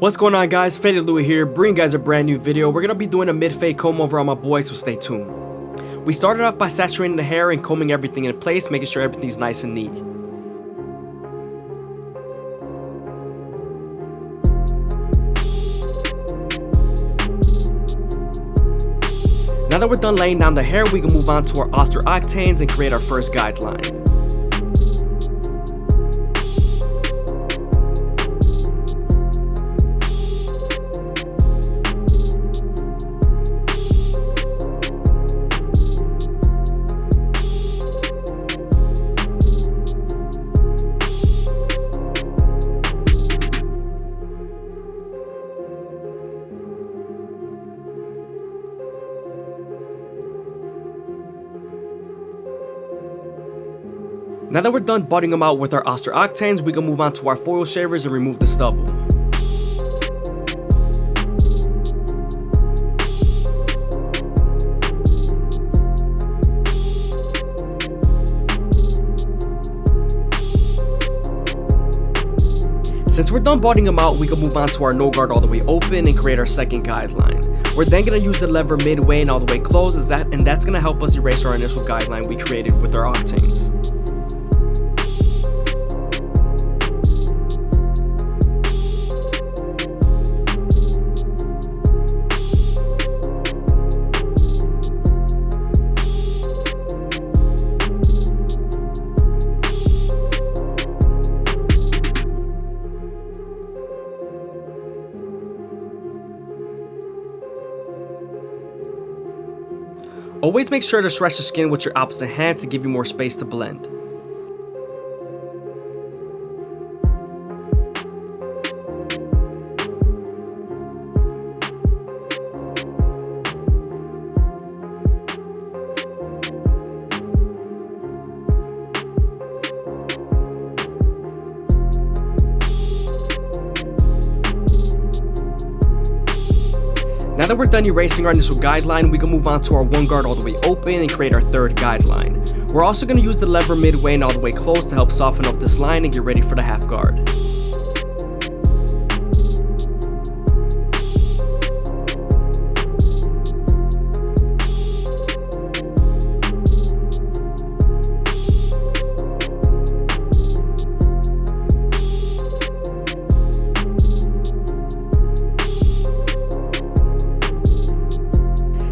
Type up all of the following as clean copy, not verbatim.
What's going on, guys? FadeitLuie here, bringing you guys a brand new video. We're gonna be doing a mid-fade comb over on my boy, so stay tuned. We started off by saturating the hair and combing everything in place, making sure everything's nice and neat. Now that we're done laying down the hair, we can move on to our auster octanes and create our first guideline. Now that we're done budding them out with our auster octanes, we can move on to our foil shavers and remove the stubble. Since we're done budding them out, we can move on to our no guard all the way open and create our second guideline. We're then going to use the lever midway and all the way closed, and that's going to help us erase our initial guideline we created with our octanes. Always make sure to stretch the skin with your opposite hand to give you more space to blend. Now that we're done erasing our initial guideline, we can move on to our one guard all the way open and create our third guideline. We're also going to use the lever midway and all the way close to help soften up this line and get ready for the half guard.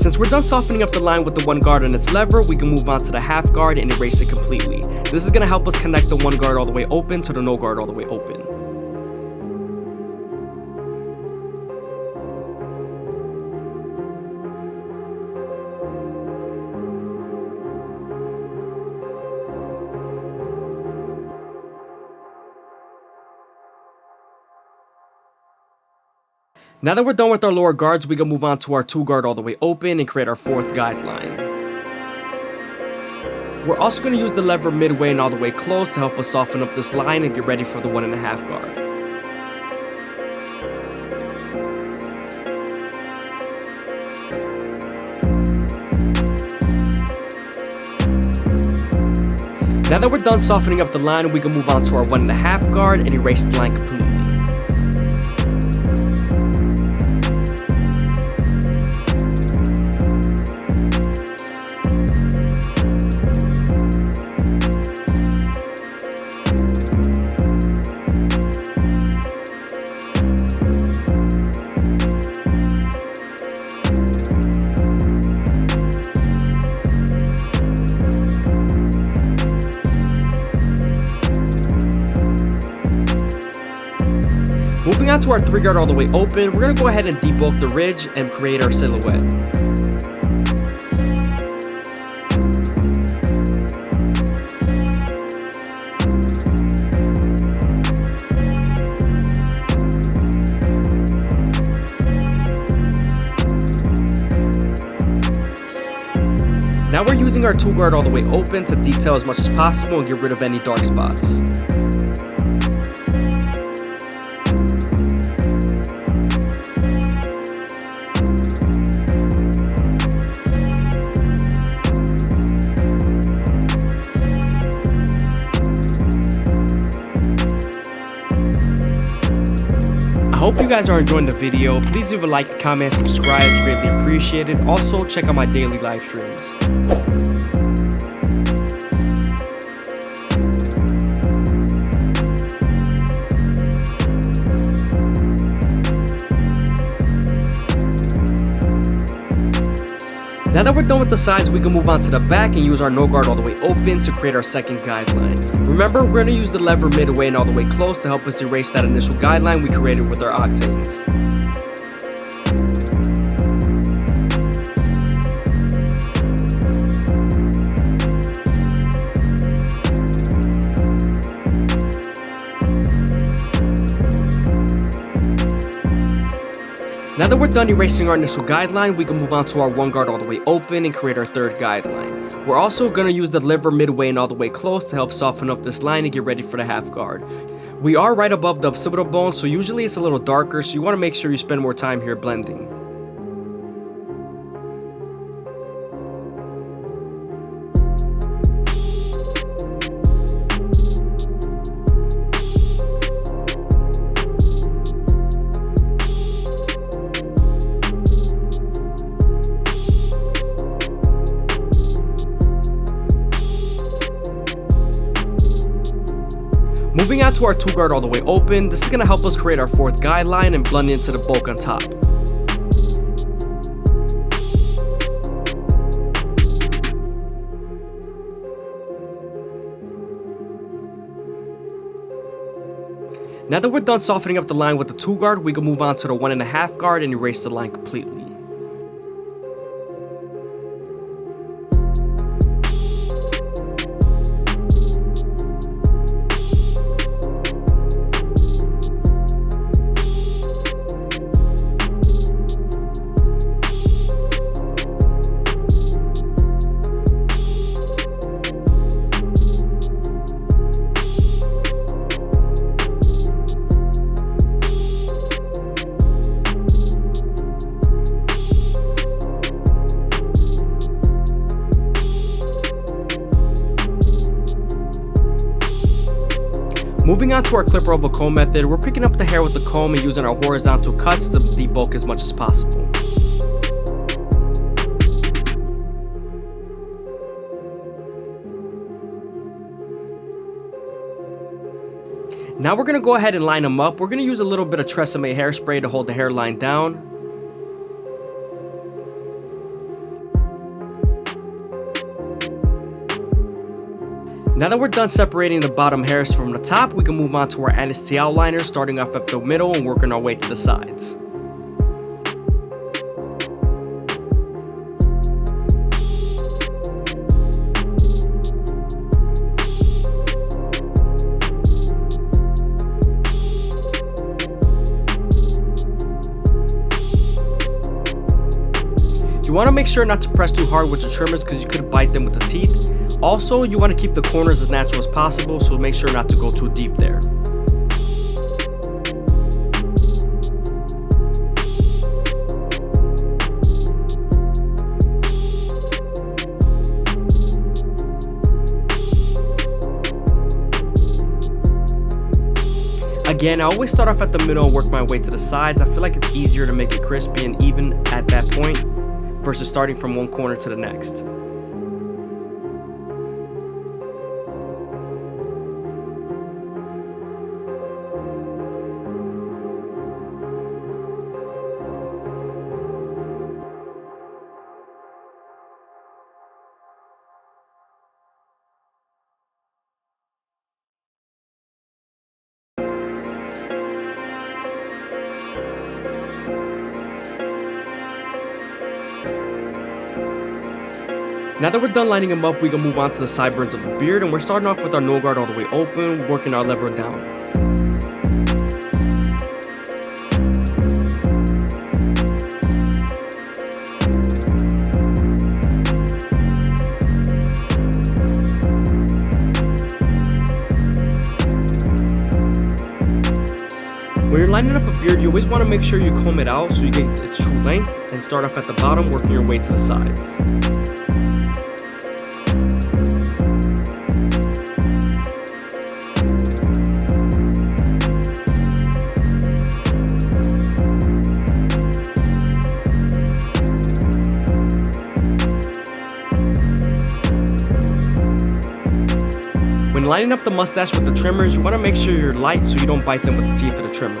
Since we're done softening up the line with the one guard and its lever, we can move on to the half guard and erase it completely. This is going to help us connect the one guard all the way open to the no guard all the way open. Now that we're done with our lower guards, we can move on to our two guard all the way open and create our fourth guideline. We're also going to use the lever midway and all the way close to help us soften up this line and get ready for the 1.5 guard. Now that we're done softening up the line, we can move on to our 1.5 guard and erase the line completely. Moving on to our 3 guard all the way open, we're going to go ahead and debulk the ridge and create our silhouette. Now we're using our 2 guard all the way open to detail as much as possible and get rid of any dark spots. hope you guys are enjoying the video. Please leave a like, comment, subscribe. It's greatly appreciated. Also, check out my daily live streams. Now that we're done with the sides, we can move on to the back and use our no guard all the way open to create our second guideline. Remember, we're going to use the lever midway and all the way close to help us erase that initial guideline we created with our octanes. Now that we're done erasing our initial guideline, we can move on to our one guard all the way open and create our third guideline. We're also going to use the lever midway and all the way close to help soften up this line and get ready for the half guard. We are right above the occipital bone, so usually it's a little darker, so you want to make sure you spend more time here blending. Moving on to our two guard all the way open, this is going to help us create our fourth guideline and blend into the bulk on top. Now that we're done softening up the line with the two guard, we can move on to the 1.5 guard and erase the line completely. Moving on to our clipper over comb method, we're picking up the hair with the comb and using our horizontal cuts to debulk as much as possible. Now we're going to go ahead and line them up. We're going to use a little bit of Tresemme hairspray to hold the hairline down. Now that we're done separating the bottom hairs from the top, we can move on to our anti outliner, starting off at the middle and working our way to the sides. You want to make sure not to press too hard with your trimmers because you could bite them with the teeth. Also, you want to keep the corners as natural as possible, so make sure not to go too deep there. Again, I always start off at the middle and work my way to the sides. I feel like it's easier to make it crispy and even at that point versus starting from one corner to the next. Now that we're done lining them up, we can move on to the sideburns of the beard, and we're starting off with our no guard all the way open, working our lever down. When you're lining up a beard, you always want to make sure you comb it out so you get its true length, and start off at the bottom, working your way to the sides. lining up the mustache with the trimmers, you want to make sure you're light so you don't bite them with the teeth of the trimmer.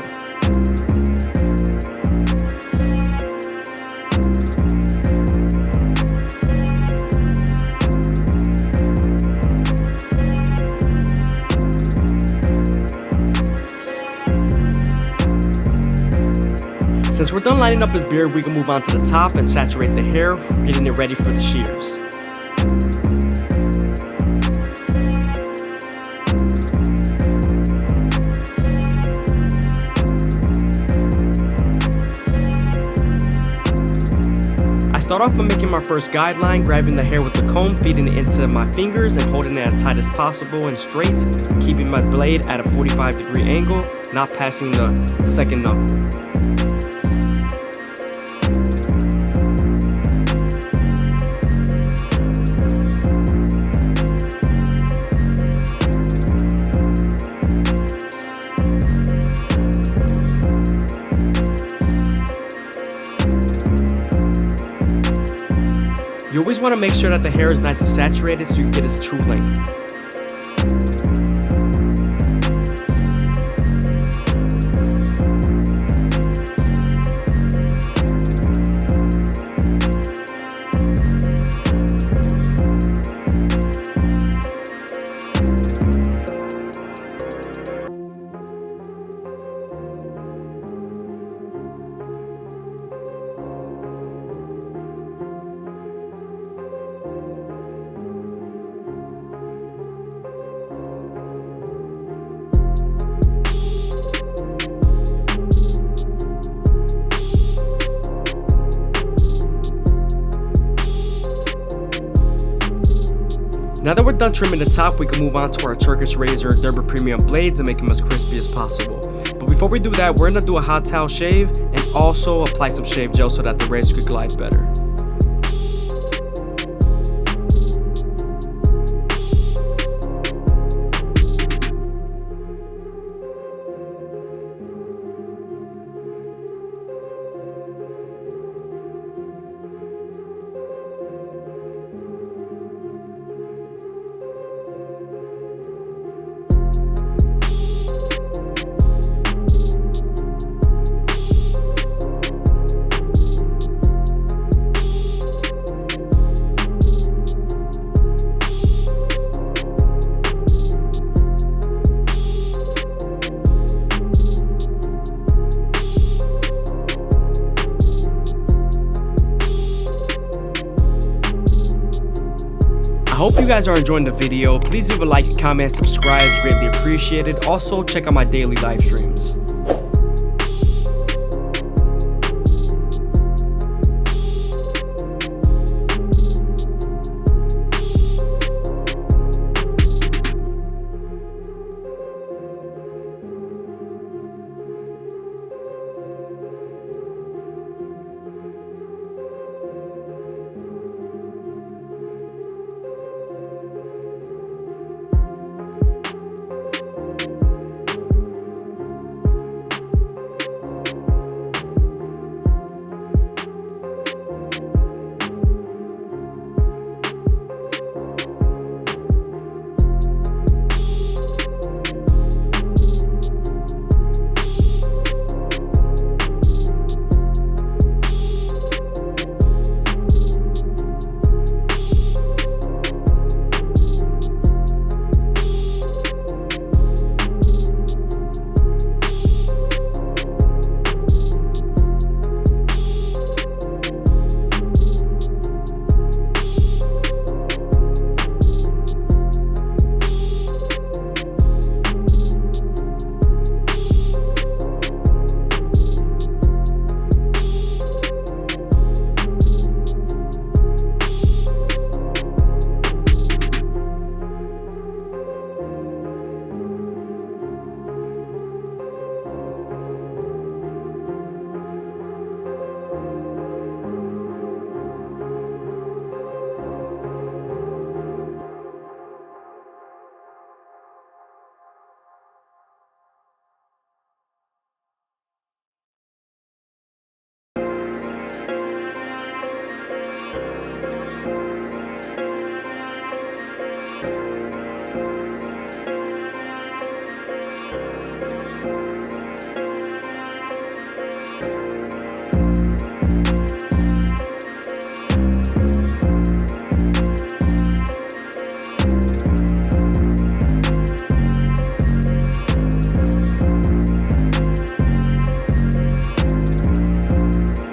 Since we're done lining up his beard, we can move on to the top and saturate the hair, getting it ready for the shears. I start off by making my first guideline, grabbing the hair with the comb, feeding it into my fingers and holding it as tight as possible and straight, keeping my blade at a 45-degree angle, not passing the second knuckle. You always want to make sure that the hair is nice and saturated so you can get its true length. Now that we're done trimming the top, we can move on to our Turkish Razor Derby Premium blades and make them as crispy as possible. But before we do that, we're going to do a hot towel shave and also apply some shave gel so that the razor could glide better. I hope you guys are enjoying the video. Please leave a like, comment, and subscribe. Greatly appreciated. Also, check out my daily live streams.